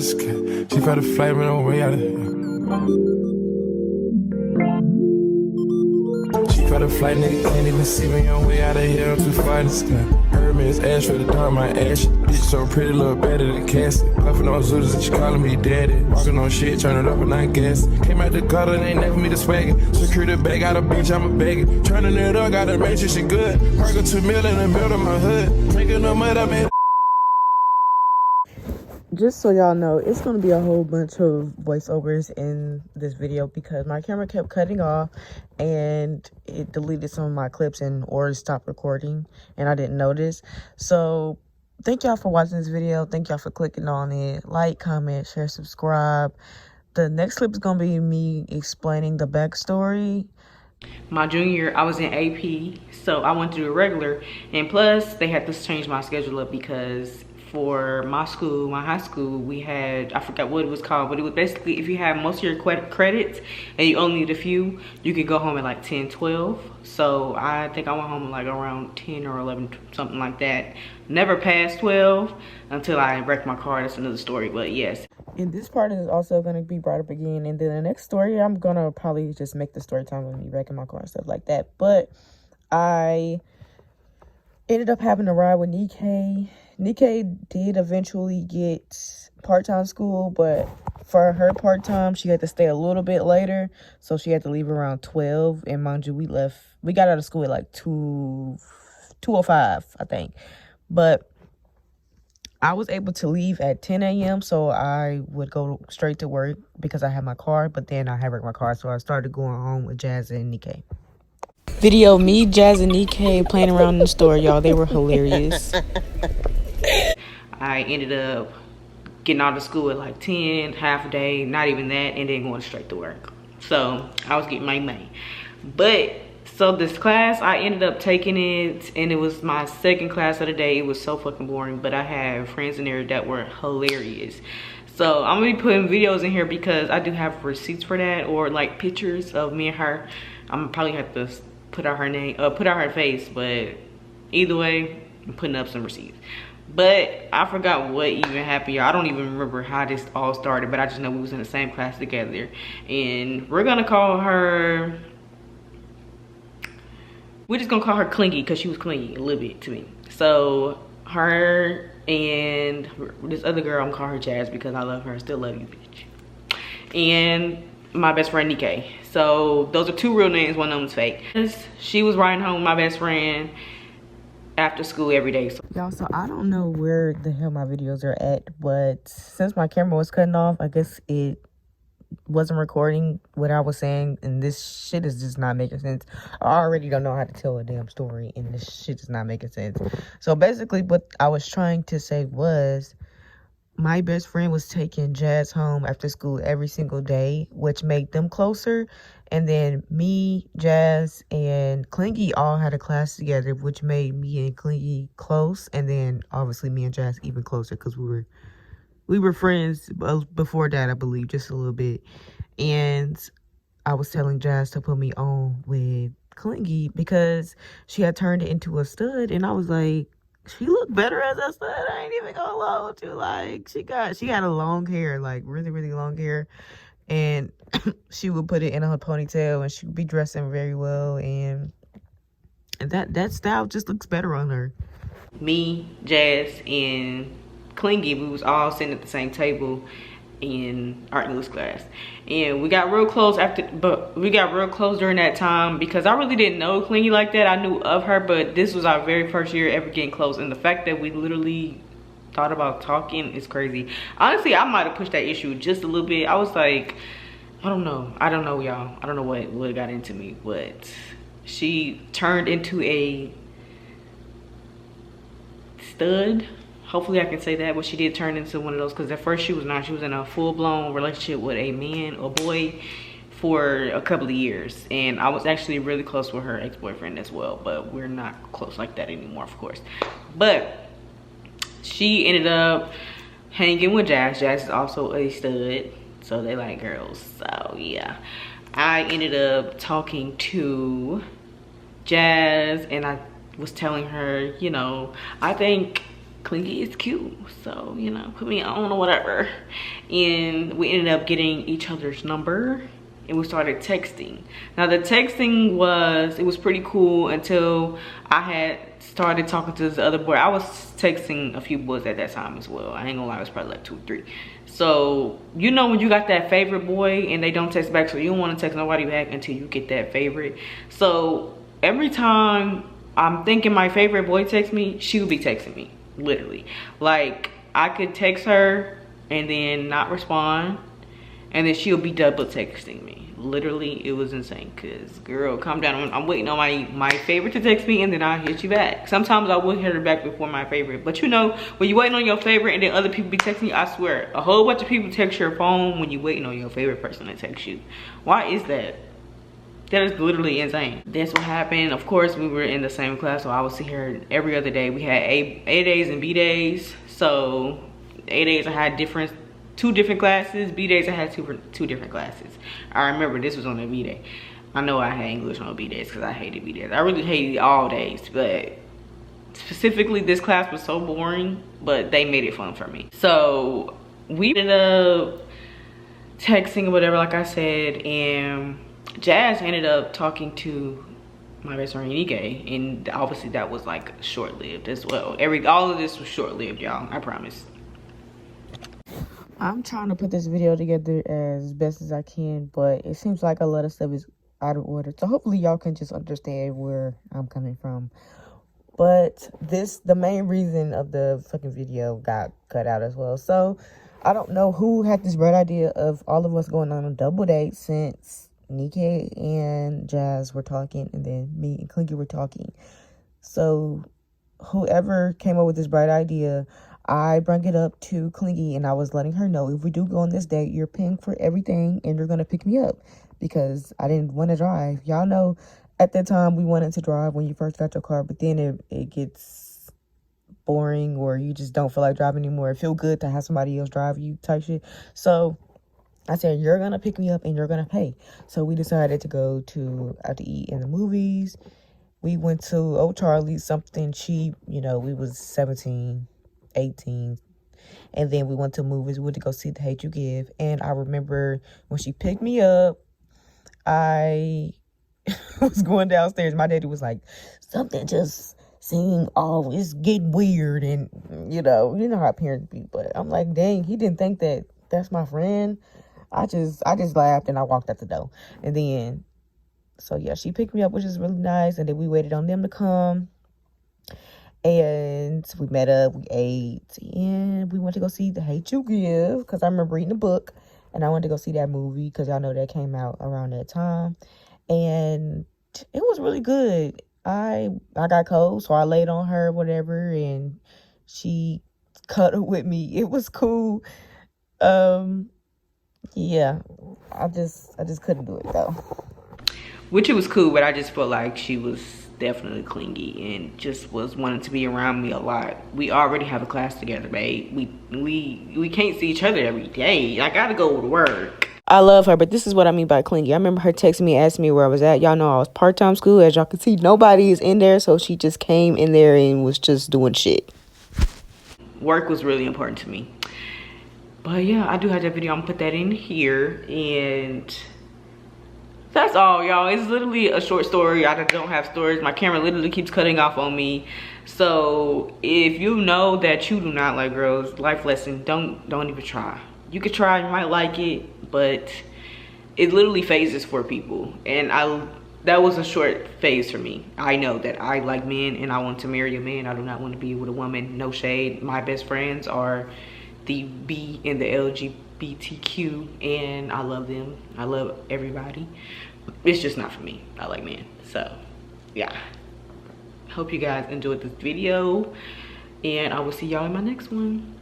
this cat. She felt a flame in her way out of here. She felt a flight, nigga can't even see me on way out of here. I'm too far in the sky. Heard me, it's ash for the dark, my ash. Bitch so pretty, look better than Cassie. Puffin' on Zooters and she calling me daddy. Walking on shit, turn it up and I gas. Came out the gutter, they ain't never me the swagger. Secure the bag, got a bitch, I'm a bagger. Turning it up, gotta make sure she good. Park a 2 mil in the middle of my hood. Making no mud, I made. Just so y'all know, it's going to be a whole bunch of voiceovers in this video because my camera kept cutting off and it deleted some of my clips or stopped recording and I didn't notice. So thank y'all for watching this video. Thank y'all for clicking on it. Like, comment, share, subscribe. The next clip is going to be me explaining the backstory. My junior year, I was in AP, so I went to do a regular, and plus they had to change my schedule up because for my school, my high school, we had, I forgot what it was called, but it was basically if you have most of your credits and you only need a few, you could go home at like 10, 12. So I think I went home like around 10 or 11, something like that. Never passed 12 until I wrecked my car. That's another story, but yes. And this part is also going to be brought up again. And then the next story, I'm going to probably just make the story time with me wrecking my car and stuff like that. But I ended up having to ride with Nikkei. Nikkei did eventually get part-time school, but for her part-time, she had to stay a little bit later. So she had to leave around 12. And mind you, we got out of school at like 2:05, I think. But I was able to leave at 10 a.m. so I would go straight to work because I had my car, but then I had wrecked my car, so I started going home with Jazz and Nikkei. Video, me, Jazz, and Nikkei playing around in the store, y'all. They were hilarious. I ended up getting out of school at like 10, half a day, not even that, and then going straight to work. So I was getting my money. But so this class, I ended up taking it, and it was my second class of the day. It was so fucking boring, but I had friends in there that were hilarious. So I'm gonna be putting videos in here because I do have receipts for that, or like pictures of me and her. I'm gonna probably have to put out her name, put out her face, but either way, I'm putting up some receipts. But I forgot what even happened, y'all. I don't even remember how this all started, but I just know we was in the same class together. And we're gonna call her, we're just gonna call her Clingy because she was clingy a little bit to me. So her and this other girl, I'm gonna call her Jazz because I love her. I still love you, bitch. And my best friend Nikkei. So those are two real names, one of them's fake. She was riding home with my best friend after school every day. Y'all, so I don't know where the hell my videos are at, but since my camera was cutting off, I guess it wasn't recording what I was saying, and this shit is just not making sense. I already don't know how to tell a damn story, and this shit is not making sense. So basically what I was trying to say was my best friend was taking Jazz home after school every single day, which made them closer. And then me, Jazz, and Clingy all had a class together, which made me and Clingy close. And then obviously me and Jazz even closer because we were friends before that, I believe, just a little bit. And I was telling Jazz to put me on with Clingy because she had turned it into a stud, and I was like, she looked better as a stud. I ain't even gonna lie with you. Like, she had a long hair, like really, really long hair. And she would put it in her ponytail, and she would be dressing very well. And that style just looks better on her. Me, Jazz, and Clingy, we was all sitting at the same table in art English class, and we got real close during that time because I really didn't know Clingy like that. I knew of her, but this was our very first year ever getting close, and the fact that we literally thought about talking is crazy. Honestly, I might have pushed that issue just a little bit. I was like, I don't know y'all, I don't know what got into me, but she turned into a stud. Hopefully I can say that, but she did turn into one of those, because at first she was not. She was in a full-blown relationship with a boy for a couple of years, and I was actually really close with her ex-boyfriend as well, but we're not close like that anymore, of course. But she ended up hanging with Jazz. Jazz is also a stud, so they like girls. So yeah, I ended up talking to Jazz, and I was telling her, you know, I think Clingy is cute, so you know, put me on or whatever. And we ended up getting each other's number and we started texting. Now the texting was pretty cool until I had started talking to this other boy. I was texting a few boys at that time as well. I ain't gonna lie, it was probably like 2 or 3. So you know when you got that favorite boy and they don't text back, so you don't want to text nobody back until you get that favorite. So every time I'm thinking my favorite boy texts me, she would be texting me, literally. Like I could text her and then not respond, and then she'll be double texting me. Literally, it was insane. Cause girl, calm down. I'm waiting on my favorite to text me, and then I'll hit you back. Sometimes I will hit her back before my favorite. But you know, when you're waiting on your favorite and then other people be texting you, I swear, a whole bunch of people text your phone when you're waiting on your favorite person to text you. Why is that? That is literally insane. That's what happened. Of course, we were in the same class, so I would see her every other day. We had A days and B days. So A days I had two different classes. B days I had two different classes. I remember this was on a B day. I know I had English on B days because I hated B days. I really hated all days, but specifically this class was so boring, but they made it fun for me. So we ended up texting or whatever, like I said, and Jazz ended up talking to my best friend Nike, and obviously that was like short-lived as well. All of this was short-lived, y'all, I promise. I'm trying to put this video together as best as I can, but it seems like a lot of stuff is out of order. So hopefully y'all can just understand where I'm coming from. But the main reason of the fucking video got cut out as well. So I don't know who had this bright idea of all of us going on a double date, since Nikki and Jazz were talking and then me and Clinky were talking. So whoever came up with this bright idea, I brought it up to Clingy and I was letting her know, if we do go on this date, you're paying for everything and you're going to pick me up, because I didn't want to drive. Y'all know at that time we wanted to drive when you first got your car, but then it gets boring or you just don't feel like driving anymore. It feels good to have somebody else drive you type shit. So I said, you're going to pick me up and you're going to pay. So we decided to go out to eat in the movies. We went to Old Charlie's, something cheap. You know, we was 17, 18. And then we went to movies. We went to go see The Hate U Give. And I remember when she picked me up, I was going downstairs. My daddy was like, something just seemed always getting weird. And, you know how parents be. But I'm like, dang, he didn't think that's my friend. I just laughed and I walked out the door. And then, so yeah, she picked me up, which is really nice. And then we waited on them to come. And we met up, we ate, and we went to go see The Hate U Give, because I remember reading the book. And I wanted to go see that movie, because y'all know that came out around that time. And it was really good. I got cold, so I laid on her, whatever, and she cuddled with me. It was cool. Yeah, I just couldn't do it though. Which it was cool, but I just felt like she was definitely clingy and just was wanting to be around me a lot. We already have a class together, babe. We can't see each other every day. I gotta go to work. I love her, but this is what I mean by clingy. I remember her texting me, asking me where I was at. Y'all know I was part-time school. As y'all can see, nobody is in there, so she just came in there and was just doing shit. Work was really important to me. But yeah, I do have that video. I'm gonna put that in here, and that's all, y'all. It's literally a short story. I don't have stories. My camera literally keeps cutting off on me. So if you know that you do not like girls, life lesson, don't even try. You could try, you might like it, but it literally phases for people. And that was a short phase for me. I know that I like men and I want to marry a man. I do not want to be with a woman. No shade. My best friends are the B in the LGBTQ, and I love them. I love everybody. It's just not for me. I like men. So yeah, hope you guys enjoyed this video, and I will see y'all in my next one.